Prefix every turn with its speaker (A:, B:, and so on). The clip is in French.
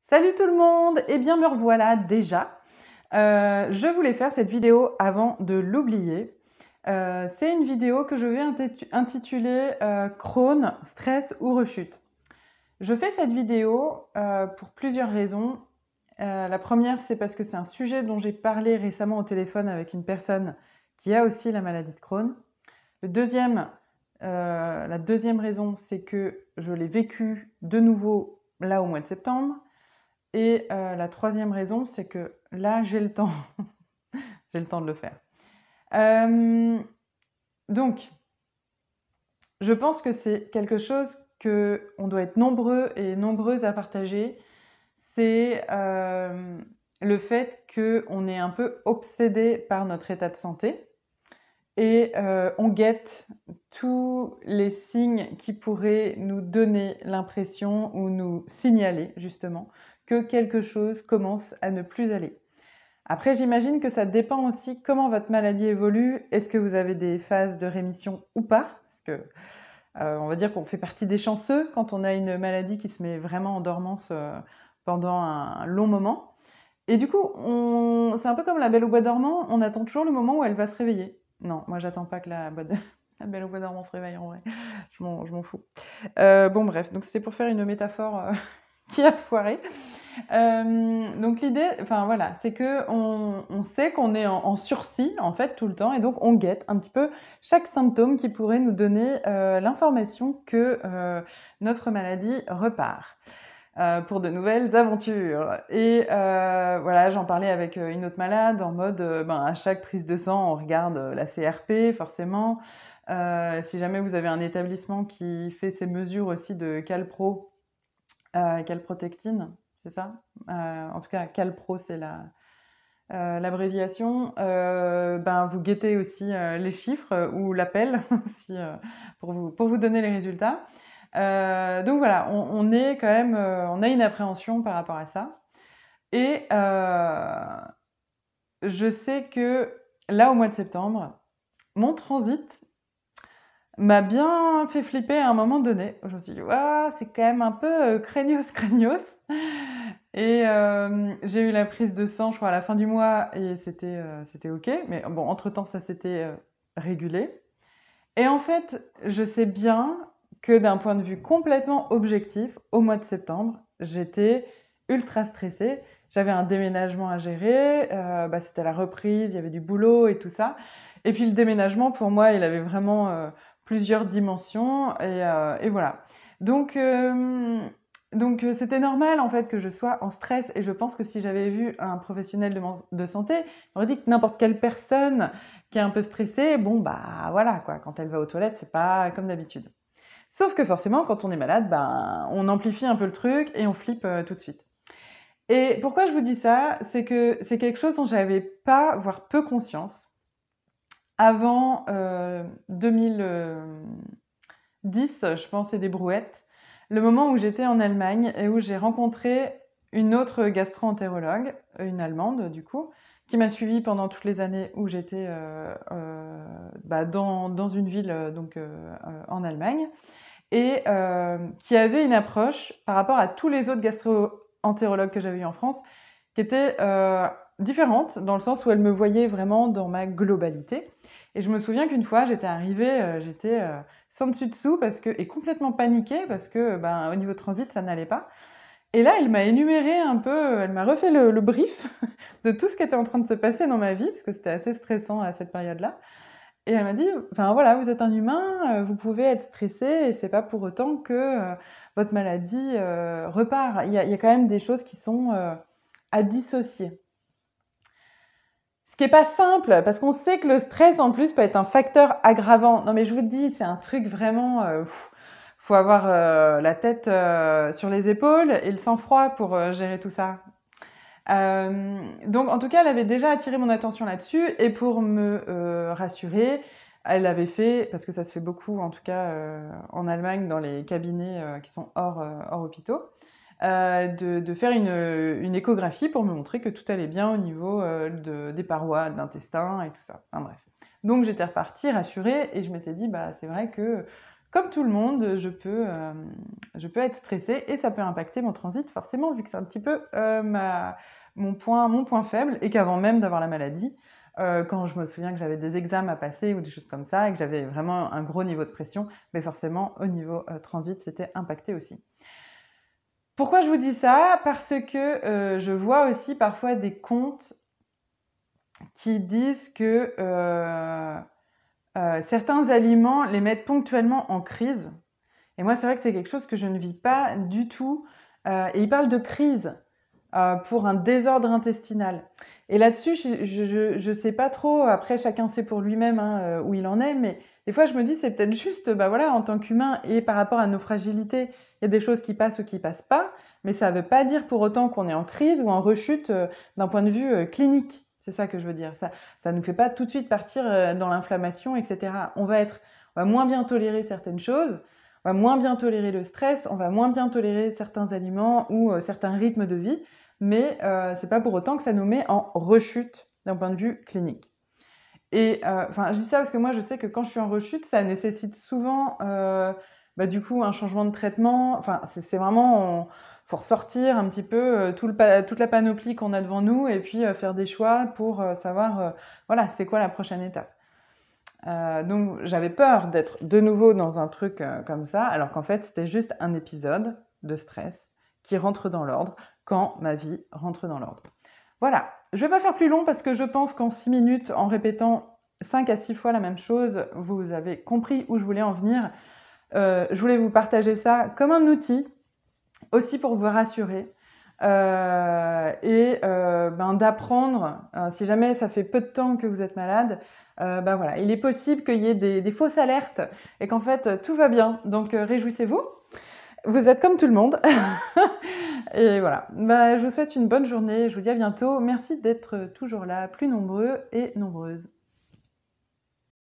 A: Salut tout le monde! Eh bien me revoilà déjà. Je voulais faire cette vidéo avant de l'oublier. C'est une vidéo que je vais intituler Crohn, stress ou rechute. Je fais cette vidéo pour plusieurs raisons. La première, c'est parce que c'est un sujet dont j'ai parlé récemment au téléphone avec une personne qui a aussi la maladie de Crohn. La deuxième raison, c'est que je l'ai vécu de nouveau là au mois de septembre. Et la troisième raison, c'est que là, j'ai le temps. J'ai le temps de le faire. Donc, je pense que c'est quelque chose qu'on doit être nombreux et nombreuses à partager. C'est le fait qu'on est un peu obsédé par notre état de santé. Et on guette tous les signes qui pourraient nous donner l'impression ou nous signaler justement que quelque chose commence à ne plus aller. Après, j'imagine que ça dépend aussi comment votre maladie évolue. Est-ce que vous avez des phases de rémission ou pas? Parce que on va dire qu'on fait partie des chanceux quand on a une maladie qui se met vraiment en dormance pendant un long moment. Et du coup, c'est un peu comme la Belle au bois dormant, on attend toujours le moment où elle va se réveiller. Non, moi j'attends pas que la Belle au bois dormant se réveille en vrai, je m'en fous. Bon bref, donc c'était pour faire une métaphore qui a foiré. Donc l'idée, enfin voilà, c'est que on sait qu'on est en sursis en fait tout le temps et donc on guette un petit peu chaque symptôme qui pourrait nous donner l'information que notre maladie repart. Pour de nouvelles aventures. Et voilà, j'en parlais avec une autre malade en mode, à chaque prise de sang, on regarde la CRP forcément. Si jamais vous avez un établissement qui fait ces mesures aussi de Calpro, calprotectine, c'est ça? En tout cas, Calpro, c'est l'abréviation. Vous guettez aussi les chiffres ou l'appel si, pour vous donner les résultats. Donc voilà, on est quand même, on a une appréhension par rapport à ça. Et je sais que là, au mois de septembre, mon transit m'a bien fait flipper à un moment donné. Je me suis dit, ouah, c'est quand même un peu craignos. Et j'ai eu la prise de sang, je crois, à la fin du mois et c'était OK. Mais bon, entre-temps, ça s'était régulé. Et en fait, je sais bien que d'un point de vue complètement objectif, au mois de septembre, j'étais ultra stressée. J'avais un déménagement à gérer, c'était la reprise, il y avait du boulot et tout ça. Et puis le déménagement, pour moi, il avait vraiment plusieurs dimensions et voilà. Donc, c'était normal en fait que je sois en stress et je pense que si j'avais vu un professionnel de santé, il aurait dit que n'importe quelle personne qui est un peu stressée, bon bah voilà quoi, quand elle va aux toilettes, c'est pas comme d'habitude. Sauf que forcément, quand on est malade, on amplifie un peu le truc et on flippe tout de suite. Et pourquoi je vous dis ça? C'est que c'est quelque chose dont j'avais pas, voire peu conscience avant 2010, je pense, et des brouettes, le moment où j'étais en Allemagne et où j'ai rencontré une autre gastro-entérologue, une Allemande du coup, qui m'a suivie pendant toutes les années où j'étais dans une ville en Allemagne et qui avait une approche par rapport à tous les autres gastro-entérologues que j'avais eu en France qui était différente dans le sens où elle me voyait vraiment dans ma globalité. Et je me souviens qu'une fois, j'étais arrivée, j'étais sans dessus dessous et complètement paniquée parce que au niveau transit, ça n'allait pas. Et là, elle m'a énuméré un peu, elle m'a refait le brief de tout ce qui était en train de se passer dans ma vie, parce que c'était assez stressant à cette période-là. Et elle m'a dit, enfin voilà, vous êtes un humain, vous pouvez être stressé, et c'est pas pour autant que votre maladie repart. Il y a quand même des choses qui sont à dissocier. Ce qui est pas simple, parce qu'on sait que le stress en plus peut être un facteur aggravant. Non mais je vous le dis, c'est un truc vraiment... faut avoir la tête sur les épaules et le sang-froid pour gérer tout ça. Donc en tout cas, elle avait déjà attiré mon attention là-dessus et pour me rassurer, elle avait fait, parce que ça se fait beaucoup en tout cas en Allemagne dans les cabinets qui sont hors hôpitaux, de faire une échographie pour me montrer que tout allait bien au niveau des parois, de l'intestin et tout ça. Enfin bref. Donc j'étais repartie rassurée et je m'étais dit, c'est vrai que comme tout le monde, je peux être stressée et ça peut impacter mon transit forcément, vu que c'est un petit peu mon point faible et qu'avant même d'avoir la maladie, quand je me souviens que j'avais des examens à passer ou des choses comme ça et que j'avais vraiment un gros niveau de pression, mais forcément au niveau transit, c'était impacté aussi. Pourquoi je vous dis ça? Parce que je vois aussi parfois des comptes qui disent que certains aliments les mettent ponctuellement en crise. Et moi, c'est vrai que c'est quelque chose que je ne vis pas du tout. Et ils parlent de crise pour un désordre intestinal. Et là-dessus, je sais pas trop. Après, chacun sait pour lui-même où il en est. Mais des fois, je me dis, c'est peut-être juste, bah voilà, en tant qu'humain et par rapport à nos fragilités, il y a des choses qui passent ou qui passent pas. Mais ça ne veut pas dire pour autant qu'on est en crise ou en rechute d'un point de vue clinique. C'est ça que je veux dire. Ça ne nous fait pas tout de suite partir dans l'inflammation, etc. On va moins bien tolérer certaines choses, on va moins bien tolérer le stress, on va moins bien tolérer certains aliments ou certains rythmes de vie, mais c'est pas pour autant que ça nous met en rechute d'un point de vue clinique. Et je dis ça parce que moi, je sais que quand je suis en rechute, ça nécessite souvent, du coup, un changement de traitement. Enfin, c'est vraiment, faut ressortir un petit peu toute la panoplie qu'on a devant nous et puis faire des choix pour savoir, voilà, c'est quoi la prochaine étape. Donc, j'avais peur d'être de nouveau dans un truc comme ça, alors qu'en fait, c'était juste un épisode de stress qui rentre dans l'ordre quand ma vie rentre dans l'ordre. Voilà, je ne vais pas faire plus long parce que je pense qu'en 6 minutes, en répétant 5 à 6 fois la même chose, vous avez compris où je voulais en venir. Je voulais vous partager ça comme un outil, aussi pour vous rassurer. D'apprendre, si jamais ça fait peu de temps que vous êtes malade, voilà, il est possible qu'il y ait des fausses alertes et qu'en fait tout va bien. Donc réjouissez-vous, vous êtes comme tout le monde. Et voilà, je vous souhaite une bonne journée, je vous dis à bientôt. Merci d'être toujours là, plus nombreux et nombreuses.